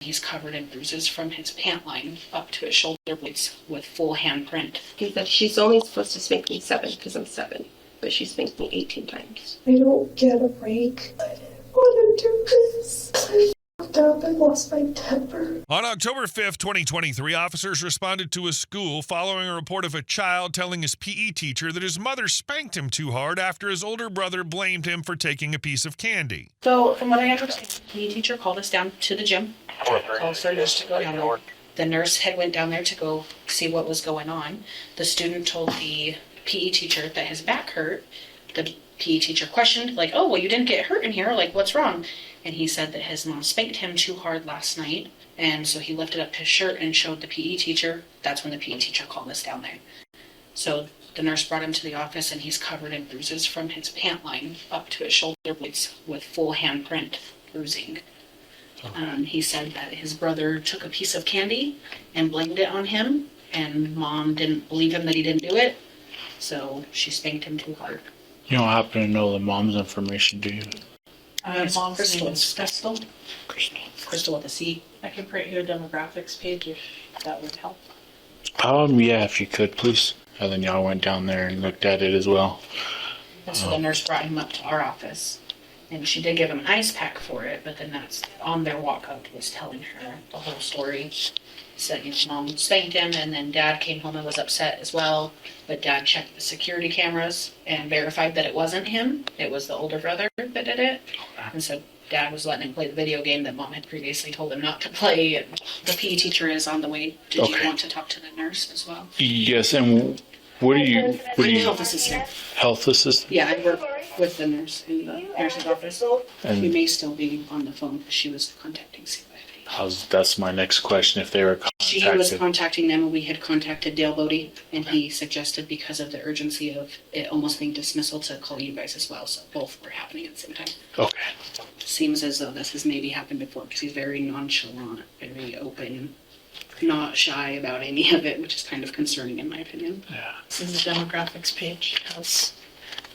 He's covered in bruises from his pant line up to his shoulder blades with full handprint. He said she's only supposed to spank me 7 because I'm 7, but she spanked me 18 times. I don't get a break. I didn't want to do this. I fucked up. I lost my temper. On October 5th, 2023, officers responded to a school following a report of a child telling his PE teacher that his mother spanked him too hard after his older brother blamed him for taking a piece of candy. So, from what I understand, the PE teacher called us down to the gym. Called for a nurse to go down there. The nurse had went down there to go see what was going on. The student told the PE teacher that his back hurt. The PE teacher questioned, like, oh, well, you didn't get hurt in here. Like, what's wrong? And he said that his mom spanked him too hard last night. And so he lifted up his shirt and showed the PE teacher. That's when the PE teacher called us down there. So the nurse brought him to the office, and he's covered in bruises from his pant line up to his shoulder blades with full handprint bruising. He said that his brother took a piece of candy and blamed it on him, and mom didn't believe him that he didn't do it, so she spanked him too hard. You don't happen to know the mom's information, do you? Mom's Crystal. name is Crystal. Crystal with a C. I can print you a demographics page if that would help. Yeah, if you could, please. And then y'all went down there and looked at it as well. And so the nurse brought him up to our office, and she did give him an ice pack for it, but then that's on their walk up was telling her the whole story. Said his mom spanked him, and then dad came home and was upset as well. But dad checked the security cameras and verified that it wasn't him. It was the older brother that did it. And so dad was letting him play the video game that mom had previously told him not to play. And the PE teacher is on the way. Did you want to talk to the nurse as well? Yes, and what are you? I'm the health assistant. Health assistant? Yeah, I work with the nurse in the nurse's office. And She may still be on the phone because she was contacting CYFD. that's my next question. If they were She was contacting them, and we had contacted Dale Bodie, and he suggested because of the urgency of it almost being dismissal to call you guys as well, so both were happening at the same time. Okay. Seems as though this has maybe happened before because he's very nonchalant, very open, not shy about any of it, which is kind of concerning in my opinion. Yeah. This is the demographics page. It has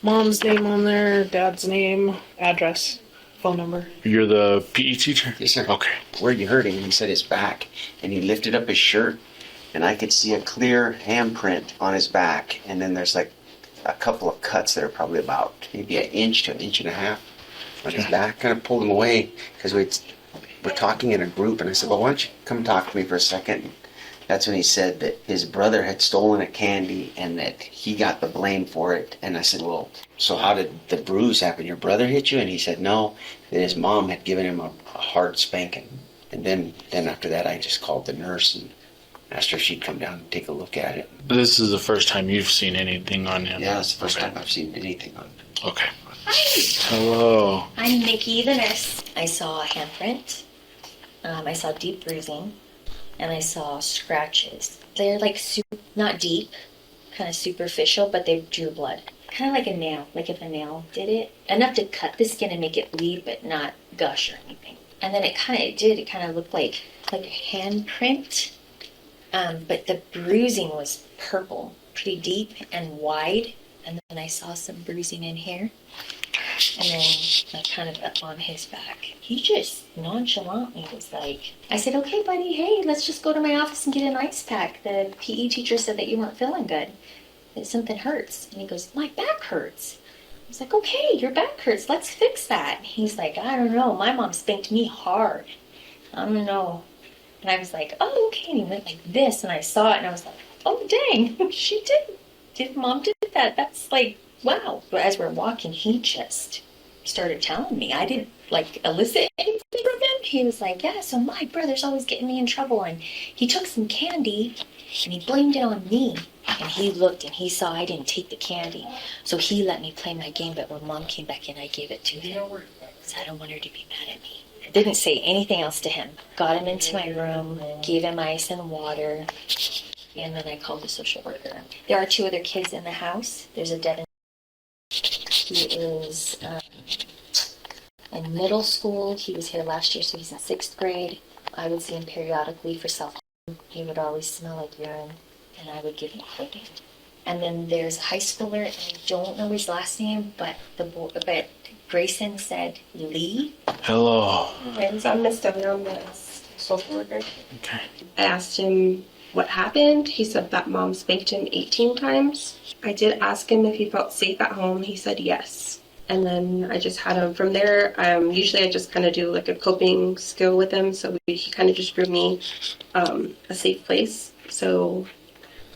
mom's name on there, dad's name, address, phone number. You're the PE teacher? Yes, sir. Okay. Where you hurt him, he said his back, and he lifted up his shirt, and I could see a clear handprint on his back, and then there's like a couple of cuts that are probably about maybe an inch to an inch and a half on his back. Kind of pulled him away because we're talking in a group, and I said, well, why don't you come talk to me for a second? That's when he said that his brother had stolen a candy and that he got the blame for it. And I said, well, so how did the bruise happen? Your brother hit you? And he said, no, that his mom had given him a hard spanking. And then after that, I just called the nurse and asked her if she'd come down and take a look at it. This is the first time you've seen anything on him? Yeah, it's the first time I've seen anything on him. Okay. Hi. Hello. I'm Nikki, the nurse. I saw a handprint. I saw deep bruising. And I saw scratches. They're like not deep, kind of superficial, but they drew blood. Kind of like a nail, like if a nail did it. Enough to cut the skin and make it bleed, but not gush or anything. And then it kind of looked like a handprint. But the bruising was purple, pretty deep and wide. And then I saw some bruising in here. And then kind of up on his back. He just nonchalantly was like, I said, okay, buddy, hey, let's just go to my office and get an ice pack. The PE teacher said that you weren't feeling good, that something hurts. And he goes, my back hurts. I was like, okay, your back hurts. Let's fix that. He's like, I don't know. My mom spanked me hard. I don't know. And I was like, oh, okay. And he went like this, and I saw it, and I was like, oh, dang, she did. Mom did that. That's like, wow. But as we're walking, he just started telling me. I didn't elicit anything from him. He was like, yeah, so my brother's always getting me in trouble, and he took some candy and he blamed it on me. And he looked and he saw I didn't take the candy, so he let me play my game. But when mom came back in, I gave it to him because I don't want her to be mad at me. I didn't say anything else to him. Got him into my room, gave him ice and water, and then I called the social worker. There are 2 other kids in the house. There's a Devin. He is in middle school. He was here last year, so he's in 6th grade. I would see him periodically for self-harm. He would always smell like urine, and I would give him food. And then there's a high schooler, and I don't know his last name, but Grayson said Lee. Hello. I'm Miss Devin on the social worker. Okay. I asked him what happened. He said that mom spanked him 18 times. I did ask him if he felt safe at home. He said yes. And then I just had him from there. Usually I just kind of do like a coping skill with him. So he kind of just drew me a safe place. So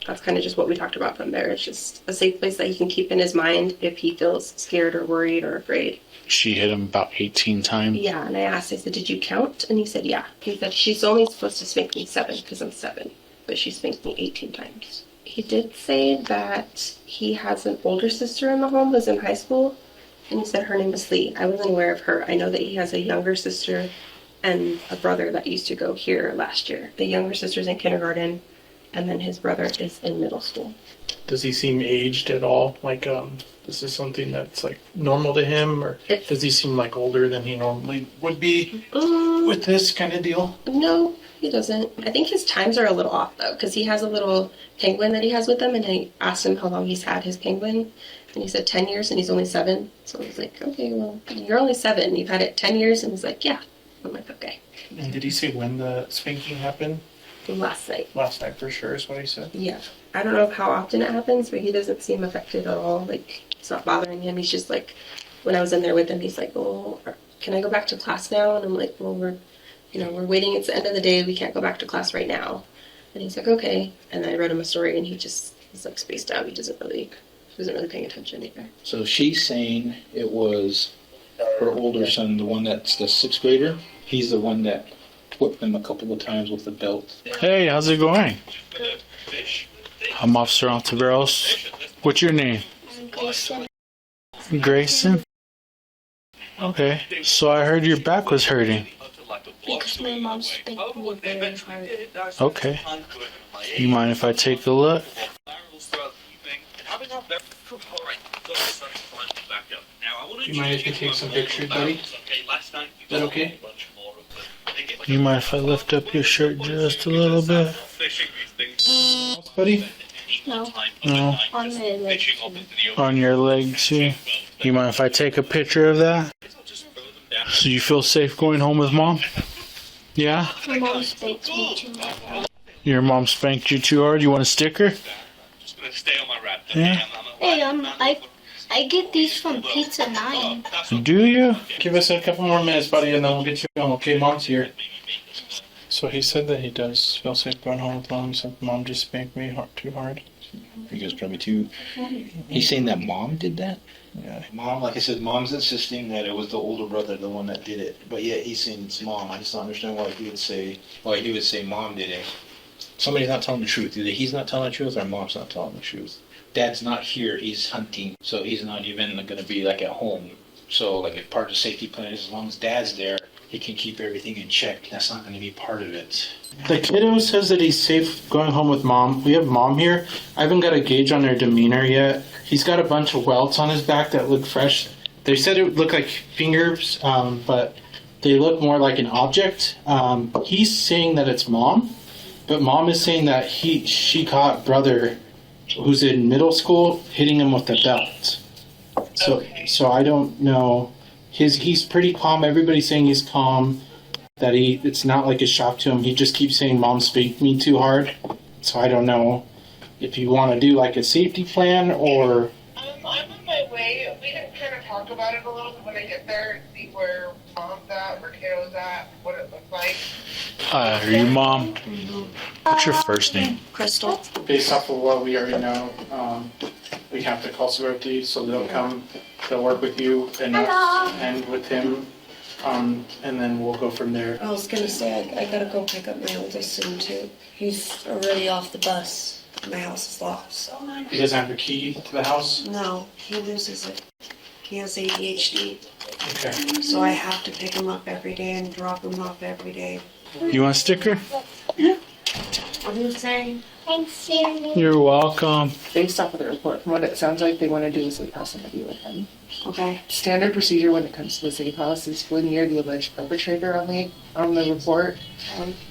that's kind of just what we talked about from there. It's just a safe place that he can keep in his mind if he feels scared or worried or afraid. She hit him about 18 times. Yeah, and I said, did you count? And he said, yeah. He said, she's only supposed to spank me 7 because I'm 7, but she spanked me 18 times. He did say that he has an older sister in the home who's in high school, and he said her name is Lee. I wasn't aware of her. I know that he has a younger sister and a brother that used to go here last year. The younger sister's in kindergarten, and then his brother is in middle school. Does he seem aged at all? Like, this is something that's like normal to him, or does he seem like older than he normally would be with this kind of deal? No, he doesn't. I think his times are a little off though, because he has a little penguin that he has with him, and I asked him how long he's had his penguin, and he said 10 years, and he's only 7. So I was like, okay, well, you're only 7. You've had it 10 years, and he's like, yeah. I'm like, okay. And did he say when the spanking happened? Last night. Last night for sure is what he said. Yeah. I don't know how often it happens, but he doesn't seem affected at all. Like, it's not bothering him. He's just like, when I was in there with him, he's like, oh, can I go back to class now? And I'm like, well, we're waiting. It's the end of the day. We can't go back to class right now. And he's like, okay. And I read him a story, and he's like spaced out. He wasn't really paying attention either. So she's saying it was her older son, the one that's the 6th grader. He's the one that whipped him a couple of times with the belt. Hey, how's it going? I'm Officer Ontiveros. What's your name? Grayson. Grayson? Okay. So I heard your back was hurting. Because my mom spanked me very hard. Okay. You mind if I take a look? Do you mind if you take some pictures, buddy? Is that okay? You mind if I lift up your shirt just a little bit? Buddy? No, No. on my leg. On your leg too? You mind if I take a picture of that? So you feel safe going home with mom? Yeah? My mom spanked me too hard. Your mom spanked you too hard? You want a sticker? Yeah. Hey, I get these from Pizza 9. Do you? Give us a couple more minutes, buddy, and then we'll get you going. Okay, mom's here. So he said that he does feel safe going home with mom. He said mom just spanked me too hard. He goes probably too. He's saying that mom did that? Yeah. Mom, like I said, mom's insisting that it was the older brother, the one that did it. But yet he's saying it's mom. I just don't understand why he would say mom did it. Somebody's not telling the truth. Either he's not telling the truth or mom's not telling the truth. Dad's not here. He's hunting, so he's not even going to be like at home. So like if part of the safety plan is as long as Dad's there, he can keep everything in check. That's not going to be part of it. The kiddo says that he's safe going home with mom. We have mom here. I haven't got a gauge on their demeanor yet. He's got a bunch of welts on his back that look fresh. They said it would look like fingers, but they look more like an object. He's saying that it's mom, but mom is saying that she caught brother, who's in middle school, hitting him with a belt. So I don't know. He's pretty calm. Everybody's saying he's calm. That it's not like a shock to him. He just keeps saying, "Mom spanked me too hard." So I don't know if you want to do like a safety plan or. I'm on my way. We can kind of talk about it a little bit when I get there, see where mom's at, where kiddo's at, what it looks like. Are you mom? What's your first name? Crystal. Based off of what we already know, we have to call security, so they'll come, they'll work with you and us and with him, and then we'll go from there. I was gonna say, I gotta go pick up my oldest soon too. He's already off the bus. My house is locked, so. He doesn't have a key to the house? No, he loses it. He has ADHD. Okay. So I have to pick him up every day and drop him off every day. You want a sticker? What are you saying? Thanks, Sammy. You're welcome. Based off of the report, from what it sounds like, they want to do is safe house interview with him. Okay. Standard procedure when it comes to the safe house is when you're the alleged perpetrator on the report.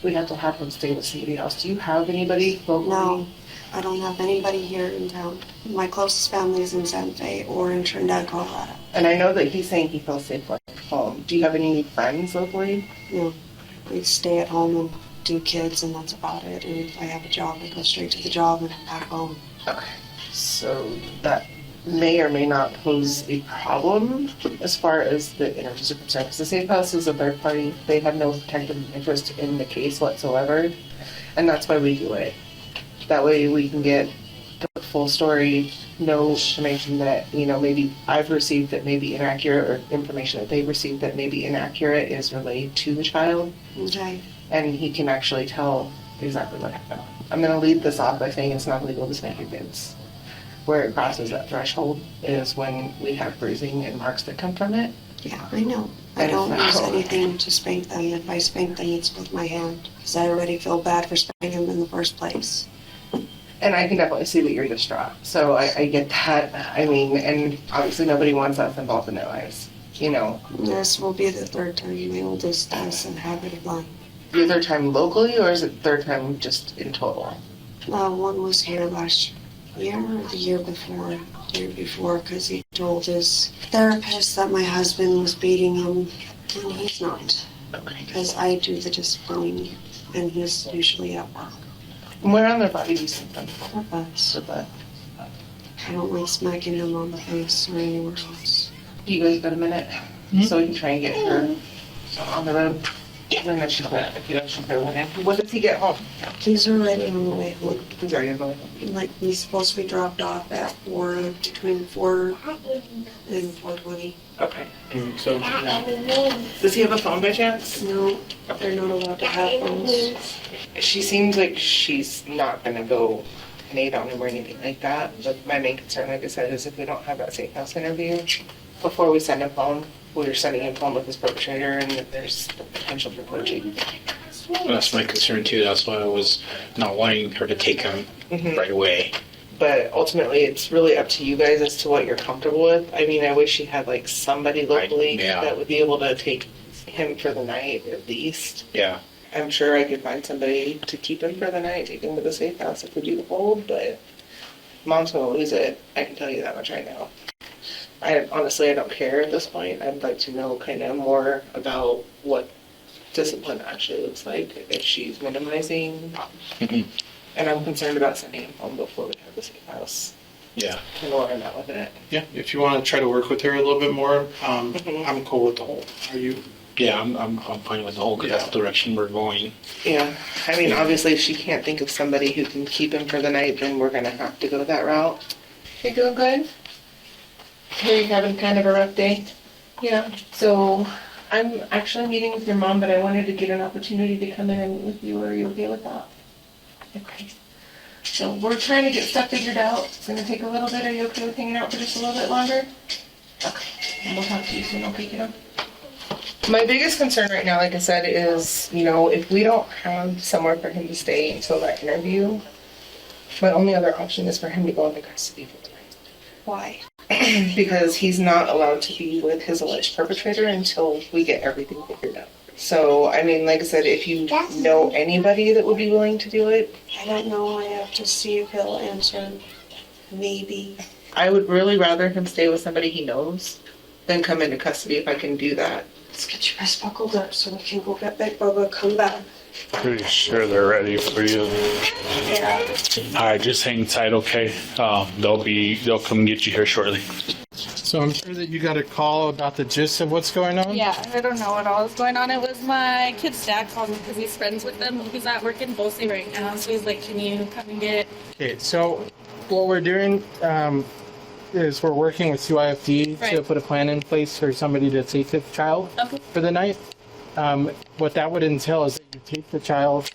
We have to have him stay with somebody else. Do you have anybody locally? No, I don't have anybody here in town. My closest family is in Santa Fe or in Trinidad, Colorado. And I know that he's saying he feels safe at home. Do you have any friends locally? No. I stay at home and do kids, and that's about it. And if I have a job, I go straight to the job and back home. Okay. So that may or may not pose a problem as far as the interviews are concerned. Because the Safe House is a third party. They have no protected interest in the case whatsoever. And that's why we do it. That way we can get the full story, no information that, maybe I've received that may be inaccurate, or information that they've received that may be inaccurate is relayed to the child. Okay. And he can actually tell exactly what happened. I'm going to lead this off by saying it's not legal to spank your kids. Where it crosses that threshold is when we have bruising and marks that come from it. Yeah, I know. I don't use anything to spank them. If I spank them, it's with my hand. Because I already feel bad for spanking them in the first place. And I can definitely see that you're distraught. So I get that. I mean, and obviously nobody wants us involved in their lives. This will be the third time my oldest does a habit of lying. The third time locally, or is it third time just in total? One was here last year or the year before, because he told his therapist that my husband was beating him, and he's not. Because I do the disciplining, and he's usually at work. And where on their body do you see them? Their butts. I don't like smacking him on the face or anywhere else. You guys got a minute? So we can try and get her on the road. And then she'll back if you don't show her when does he get home? He's already on the way home. He's already on the way home. Like, he's supposed to be dropped off at between 4 and 4:20. Okay. So, does he have a phone by chance? No, they're not allowed to have phones. She seems like she's not gonna go nade on him or anything like that. But my main concern, like I said, is if we don't have that Safe House interview before we send him home, we're sending him home with his perpetrator, and there's the potential for poaching. That's my concern too. That's why I was not wanting her to take him right away. But ultimately, it's really up to you guys as to what you're comfortable with. I mean, I wish she had like somebody locally that would be able to take him for the night at least. Yeah. I'm sure I could find somebody to keep him for the night, take him to the Safe House if we do the hold, but Mom's gonna lose it. I can tell you that much right now. I don't care at this point. I'd like to know kind of more about what discipline actually looks like, if she's minimizing. And I'm concerned about sending him home before we have the Safe House. Yeah. And where I'm at with it. Yeah, if you want to try to work with her a little bit more, I'm cool with the whole. Are you? Yeah, I'm fine with the whole, because that's the direction we're going. Yeah, I mean, obviously, if she can't think of somebody who can keep him for the night, then we're gonna have to go that route. You doing good? Are you having kind of a rough day? Yeah. So I'm actually meeting with your mom, but I wanted to get an opportunity to come in and meet with you. Are you okay with that? Okay. So we're trying to get stuff figured out. It's gonna take a little bit. Are you okay with hanging out for just a little bit longer? Okay. And we'll talk to you soon, okay, kiddo? My biggest concern right now, like I said, is, if we don't have somewhere for him to stay until that interview, my only other option is for him to go into custody for the night. Why? Because he's not allowed to be with his alleged perpetrator until we get everything figured out. So, I mean, like I said, if you know anybody that would be willing to do it. I don't know. I have to see if he'll answer. Maybe. I would really rather him stay with somebody he knows than come into custody if I can do that. Let's get your wrist buckled up so we can go get Big Bubba, come back. Pretty sure they're ready for you. Yeah. All right, just hang tight, okay? They'll come get you here shortly. So I'm sure that you got a call about the gist of what's going on? Yeah, I don't know what all is going on. It was my kid's dad called me because he's friends with them. He's not working Bolsey right now, so he's like, can you come and get... Okay, so what we're doing is we're working with CYFD to put a plan in place for somebody to take the child for the night. What that would entail is that you take the child,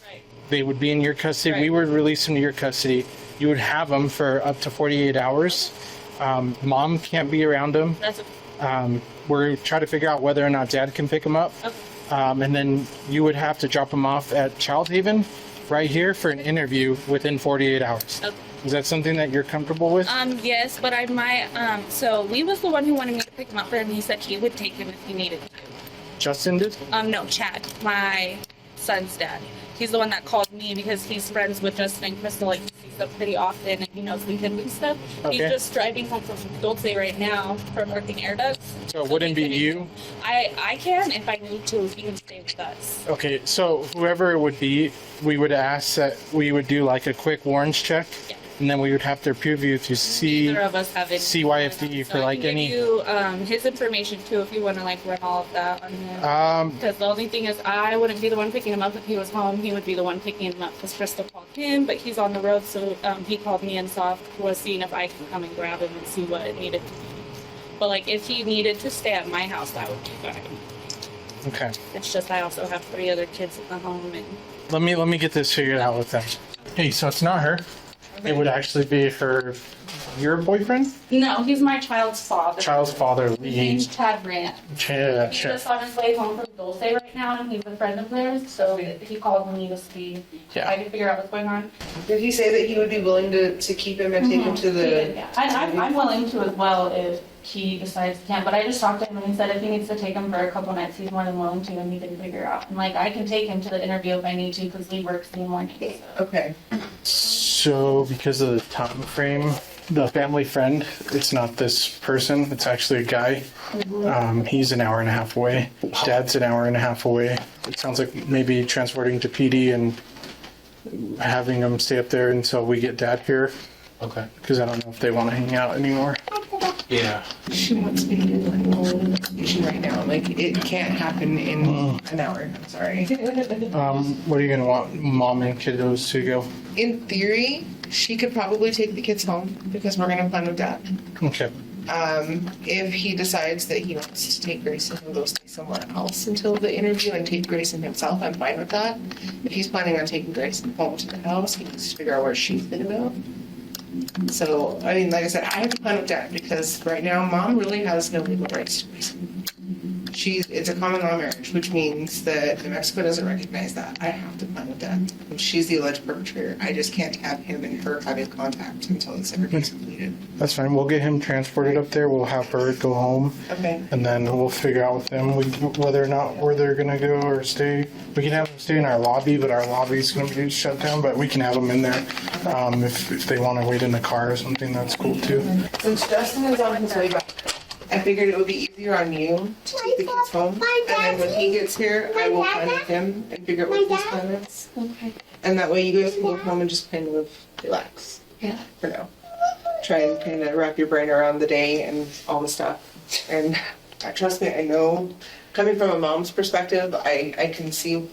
they would be in your custody, we would release them to your custody, you would have them for up to 48 hours. Mom can't be around them. We're trying to figure out whether or not dad can pick them up. And then you would have to drop them off at Child Haven right here for an interview within 48 hours. Is that something that you're comfortable with? Yes, but I might, so Lee was the one who wanted me to pick him up for him. He said he would take him if he needed to. Justin did? No, Chad, my son's dad. He's the one that called me because he's friends with Justin and Crystal, like, picks up pretty often, and he knows we can do stuff. He's Okay. just driving home from Dulce right now from working air ducts. So it wouldn't be you? I can if I need to. He can stay with us. Okay, so whoever it would be, we would ask that we would do like a quick warrants check, and then we would have their peer review to see Neither of us have any. CYFD for So like I can any. give you his information too if you want to like run all of that on him. Because the only thing is, I wouldn't be the one picking him up if he was home. He would be the one picking him up because Crystal called him, but he's on the road, so he called me and was seeing if I could come and grab him and see what it needed to be. But like if he needed to stay at my house, that would be fine. Okay. It's just I also have 3 other kids in the home, and Let me get this figured out with them. Hey, so it's not her. It would actually be your boyfriend? no, he's my child's father. Child's father, His Lee. name's Chad Rand. Yeah, He's just on his way home from Dulce right now, and he's a friend of theirs, so he called me to see if I could figure out what's going on. Did he say that he would be willing to keep him and take him to the? Yeah, I'm willing to as well if he decides he can, but I just talked to him and he said if he needs to take him for a couple nights, he's more than willing to, and he can figure out. And like I can take him to the interview if I need to because Lee works in the morning. So. Okay. So because of the time frame, the family friend, it's not this person, it's actually a guy. He's an hour and a half away. Dad's an hour and a half away. It sounds like maybe transporting to PD and having them stay up there until we get Dad here. Okay. Because I don't know if they want to hang out anymore. Yeah. She wants me to do like a whole investigation right now. Like it can't happen in an hour. I'm sorry. What are you gonna want mom and kiddos to go? In theory, she could probably take the kids home because we're gonna plan with Dad. Okay. If he decides that he wants to take Grayson and go stay somewhere else until the interview and take Grayson himself, I'm fine with that. If he's planning on taking Grayson home to the house, he needs to figure out where she's gonna go. So, I mean, like I said, I have to plan with Dad because right now, Mom really has no legal rights to Grayson. It's a common law marriage, which means that New Mexico doesn't recognize that. I have to plan with Dad. And she's the alleged perpetrator. I just can't have him and her having contact until this interview's completed. That's fine. We'll get him transported up there. We'll have her go home. Okay. And then we'll figure out with them whether or not where they're gonna go or stay. We can have them stay in our lobby, but our lobby's gonna be shut down. But we can have them in there if they want to wait in the car or something. That's cool too. Since Justin is on his way back, I figured it would be easier on you to take the kids home. And then when he gets here, I will plan with him and figure out what his plan is. Okay. And that way you guys can go home and just kind of relax. Yeah. For now. Try and kind of wrap your brain around the day and all the stuff. And trust me, I know, coming from a mom's perspective, I can see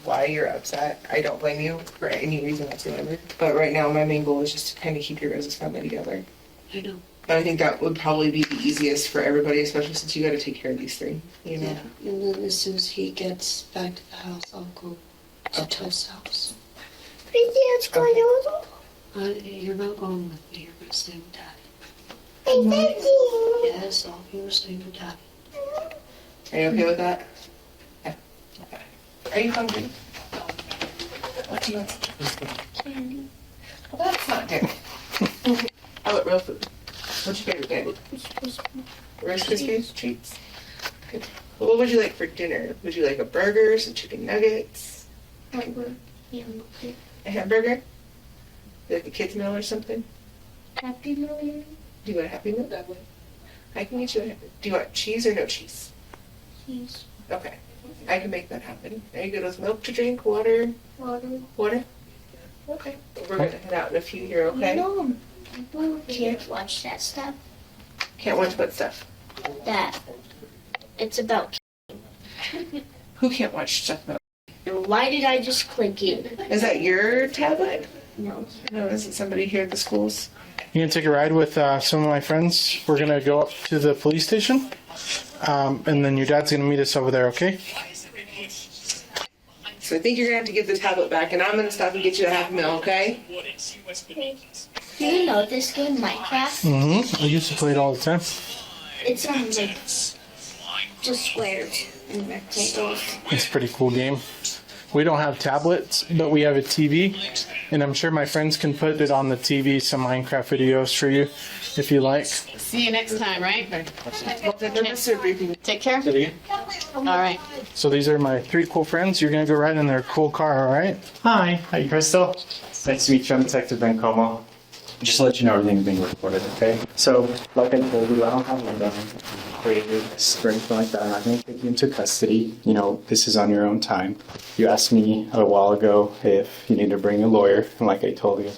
why you're upset. I don't blame you for any reason whatsoever. But right now, my main goal is just to kind of keep your guys' family together. I know. But I think that would probably be the easiest for everybody, especially since you got to take care of these 3. You know? Yeah. And then as soon as he gets back to the house, I'll go to Tess' house. What's going on? You're not going with me. You're going to stay with Daddy. Yes, I'll be staying with Daddy. Are you okay with that? Yeah. Okay. Are you hungry? What do you want? Candy. Well, that's not good. How about real food? What's your favorite candy? Rice Krispies? Treats? Good. Well, what would you like for dinner? Would you like a burger, some chicken nuggets? A hamburger? Like a kid's meal or something? Happy New Year. Do you want a Happy Meal that way? I can get you a Happy Meal. Do you want cheese or no cheese? Cheese. Okay. I can make that happen. Are you good with milk to drink? Water? Water? Okay. We're going to head out in a few here, okay? No, I can't watch that stuff. Can't watch what stuff? That. It's about. Who can't watch stuff about? Why did I just click it? Is that your tablet? No. No, is it somebody here at the schools? You gonna take a ride with some of my friends? We're gonna go up to the police station, and then your dad's gonna meet us over there. Okay? So I think you're gonna have to give the tablet back, and I'm gonna stop and get you a Happy Meal, okay? Do you know this game, Minecraft? Mm-hmm. I used to play it all the time. It's like just squares and rectangles. It's a pretty cool game. We don't have tablets, but we have a TV, and I'm sure my friends can put it on the TV, some Minecraft videos for you, if you like. See you next time, right? Take care. All right. So these are my 3 cool friends. You're gonna go ride in their cool car, all right? Hi. Hi, Crystal. Nice to meet you. I'm Detective Ben Como. Just to let you know everything's being recorded, okay? So, like I told you, I don't have a creative or anything like that. I'm not going to take you into custody. You know, this is on your own time. You asked me a while ago if you need to bring a lawyer, and like I told you,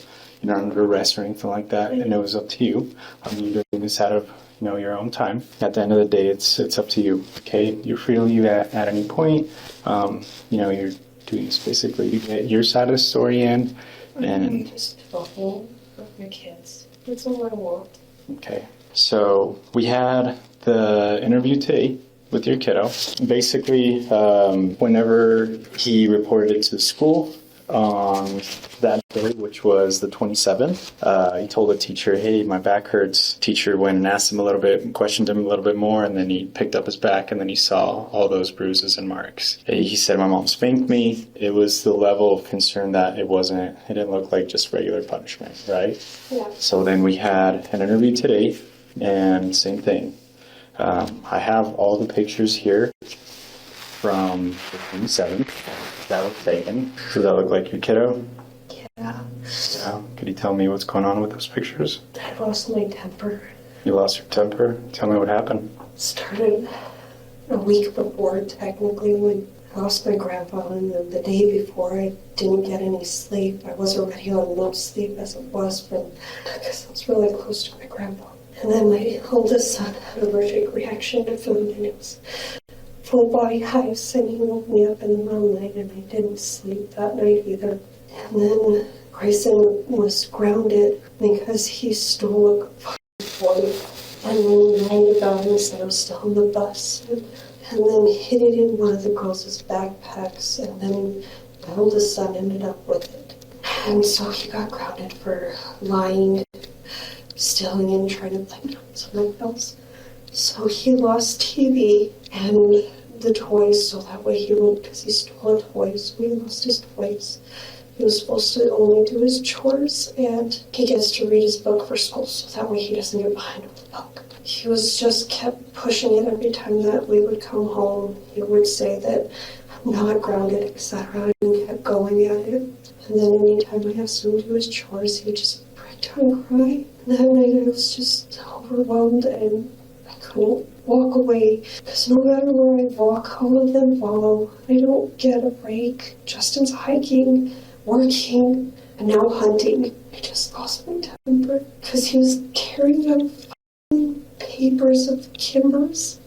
you're not under arrest or anything like that, and it was up to you. You're doing this out of, you know, your own time. At the end of the day, it's up to you, okay? You're free to leave at any point. You know, you're doing this basically to get your side of the story in, and your kids. That's all I want. okay. So we had the interview today with your kiddo. Basically, whenever he reported to school on that day, which was the 27th, he told the teacher, hey, my back hurts. Teacher went and asked him a little bit, questioned him a little bit more, and then he picked up his back, and then he saw all those bruises and marks. He said, my mom spanked me. It was the level of concern that it didn't look like just regular punishment, right? Yeah. So then we had an interview today, and same thing. I have all the pictures here from the 27th that was taken. Does that look like your kiddo? Yeah. Yeah. Could you tell me what's going on with those pictures? I lost my temper. You lost your temper? Tell me what happened. Started a week before, technically, when I lost my grandpa, and then the day before I didn't get any sleep. I was already on no sleep as it was because I was really close to my grandpa. And then my oldest son had an allergic reaction to food, and it was full body hives, and he woke me up in the middle of the night, and I didn't sleep that night either. And then Grayson was grounded because he stole a phone, and then rang the bell and said I was still on the bus, and then hid it in one of the girls' backpacks, and then my oldest son ended up with it. And so he got grounded for lying, stealing, and trying to blame it on someone else. So he lost TV and the toys, so that way he won't, because he stole toys, so he lost his toys. He was supposed to only do his chores, and he gets to read his book for school, so that way he doesn't get behind on the book. He was just kept pushing it every time that we would come home. He would say that I'm not grounded, etc., and kept going at it. And then anytime I asked him to do his chores, he would just break down and cry. And that night I was just overwhelmed, and I couldn't walk away, because no matter where I walk, all of them follow. I don't get a break. Justin's hiking, working, and now hunting. I just lost my temper because he was carrying out papers of Kimber's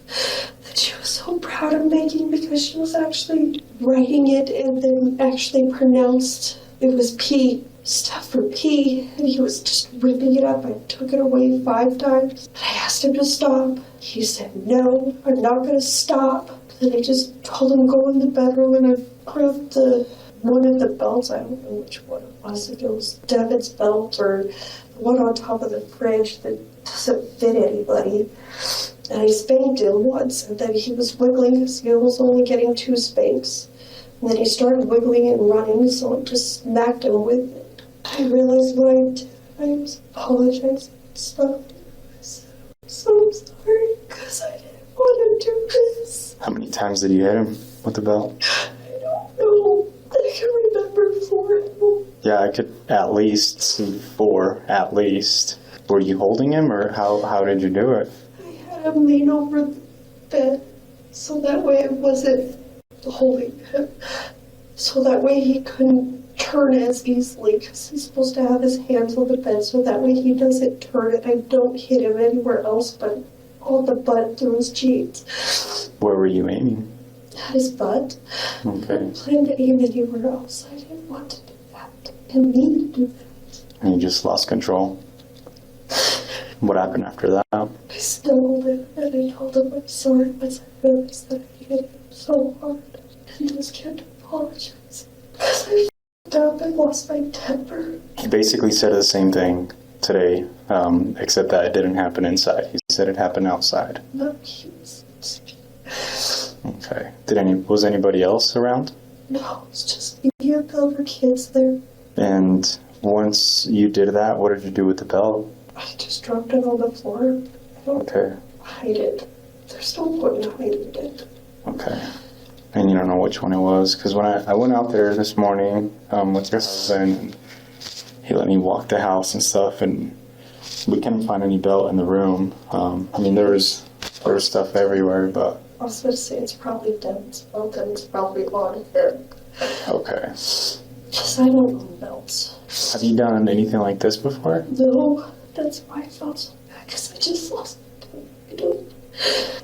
that she was so proud of making, because she was actually writing it and then actually pronounced it was P, stuff for P, and he was just ripping it up. I took it away 5 times. I asked him to stop. He said, no, I'm not going to stop. And I just told him go in the bedroom, and I grabbed one of the belts. I don't know which one it was. If it was Devin's belt or the one on top of the fridge that doesn't fit anybody. And I spanked him once, and then he was wiggling because he was only getting 2 spanks. And then he started wiggling and running, so I just smacked him with it. I realized what I did. I was apologizing and stuff. I said, I'm so sorry, because I didn't want to do this. How many times did you hit him with the belt? I don't know. I can remember 4. Yeah, I could at least see 4, at least. Were you holding him, or how did you do it? I had him lean over the bed, so that way I wasn't holding him. So that way he couldn't turn as easily, because he's supposed to have his hands on the bed, so that way he doesn't turn it. I don't hit him anywhere else but on the butt through his jeans. Where were you aiming? At his butt. Okay. I planned to aim anywhere else. I didn't want to do that. I didn't mean to do that. And you just lost control. What happened after that? I stumbled him, and I told him I'm sorry, but I realized that I hit him so hard. And just kept apologizing. Because I f***ed up and lost my temper. He basically said the same thing today, except that it didn't happen inside. He said it happened outside. No, he was... Okay. Was anybody else around? No, it's just me and the other kids there. And once you did that, what did you do with the belt? I just dropped it on the floor. I don't hide it. There's no point in hiding it. Okay. And you don't know which one it was? Because when I went out there this morning with your husband, and he let me walk the house and stuff, and we couldn't find any belt in the room. I mean, there was stuff everywhere, but... I was going to say it's probably Dev's belt and it's probably on here. Okay. Just I don't own belts. Have you done anything like this before? No, that's why I felt so bad, because I just lost it.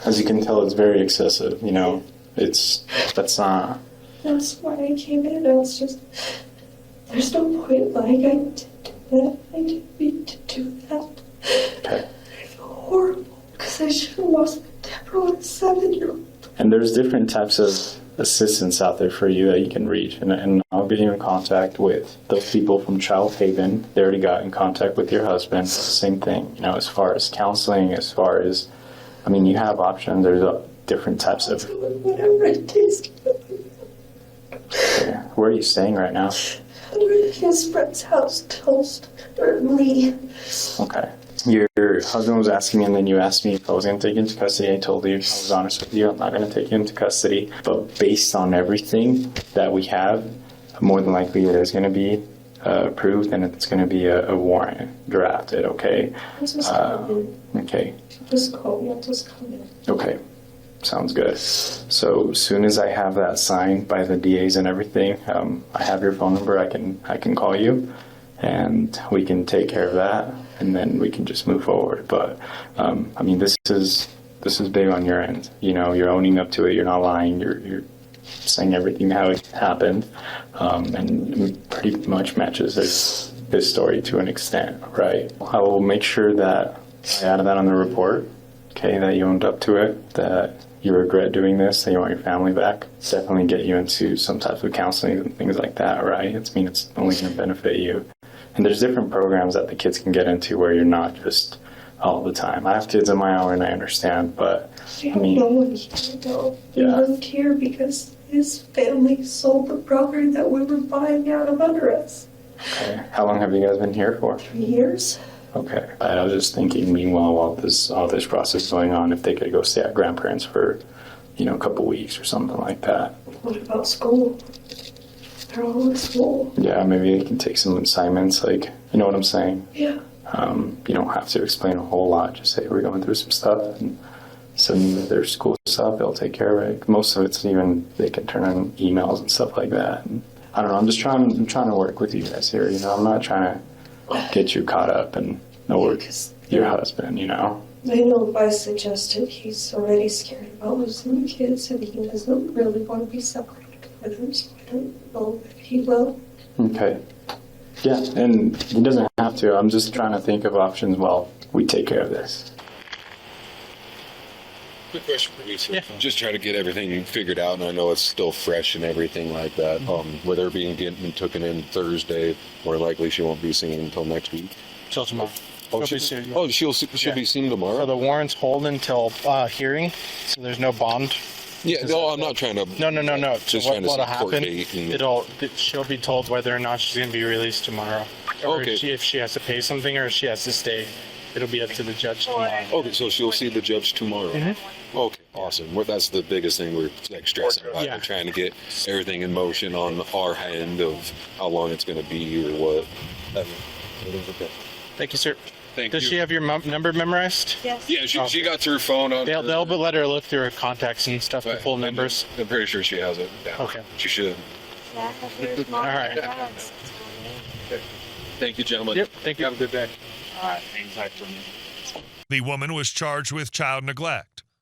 As you can tell, it's very excessive, you know. That's not... That's why I came in. I was just, there's no point, like, I did that. I didn't mean to do that. Okay. I feel horrible, because I should have lost my temper with a 7-year-old. And there's different types of assistance out there for you that you can reach. And I'll get you in contact with those people from Child Haven. They already got in contact with your husband. Same thing, you know, as far as counseling, as far as, I mean, you have options. There's different types of... Whatever it takes. Okay. Where are you staying right now? Under his friend's house, Lee. Okay. Your husband was asking me, and then you asked me if I was going to take you into custody. I told you, I was honest with you, I'm not going to take you into custody. But based on everything that we have, more than likely it is going to be approved, and it's going to be a warrant drafted, okay? Okay. Just call me, I'll just come in. Okay. Sounds good. So as soon as I have that signed by the DAs and everything, I have your phone number. I can call you, and we can take care of that, and then we can just move forward. But I mean, this is big on your end. You know, you're owning up to it. You're not lying. You're saying everything how it happened, and pretty much matches this story to an extent, right? I will make sure that I add that on the report. Okay, that you owned up to it, that you regret doing this, that you want your family back. Definitely get you into some type of counseling and things like that, right? It's only going to benefit you. And there's different programs that the kids can get into where you're not just all the time. I have kids of my own and I understand, but I don't know when he though. He moved here because his family sold the property that we were buying out of under us. Okay. How long have you guys been here for? 3 years. Okay. I was just thinking, meanwhile, while all this process is going on, if they could go stay at grandparents for, you know, a couple weeks or something like that. What about school? They're all in school. Yeah, maybe they can take some assignments, like, you know what I'm saying? Yeah. You don't have to explain a whole lot. Just say we're going through some stuff and send them their school stuff. They'll take care of it. Most of it's even, they can turn on emails and stuff like that. And I don't know. I'm trying to work with you guys here. You know, I'm not trying to get you caught up and work your husband, you know. I know if I suggested he's already scared about losing the kids and he doesn't really want to be separated from them, so I don't know if he will. Okay. Yeah, and he doesn't have to. I'm just trying to think of options while we take care of this. Quick question for you, sir. Yeah. Just trying to get everything figured out, and I know it's still fresh and everything like that. With her being taken in Thursday, more likely she won't be seen until next week. Till tomorrow. She'll be seen tomorrow? So the warrant's hold until hearing, so there's no bond. Yeah, no, I'm not trying to... No. Just so trying to what'll see court happen, date and... she'll be told whether or not she's going to be released tomorrow. Or if she has to pay something or if she has to stay. It'll be up to the judge tomorrow. Okay, so she'll see the judge tomorrow. Mm-hmm. Okay, awesome. Well, that's the biggest thing we're stressing about. Yeah. We're trying to get everything in motion on our end of how long it's going to be or what. Okay. Thank you, sir. Thank Does you. she have your number memorized? Yes. Yeah, she got her phone on. They'll let her look through her contacts and stuff to pull numbers. I'm pretty sure she has it down. Okay. She should. All right. Thank you, gentlemen. Yep. Thank you. Have a good day. The woman was charged with child neglect.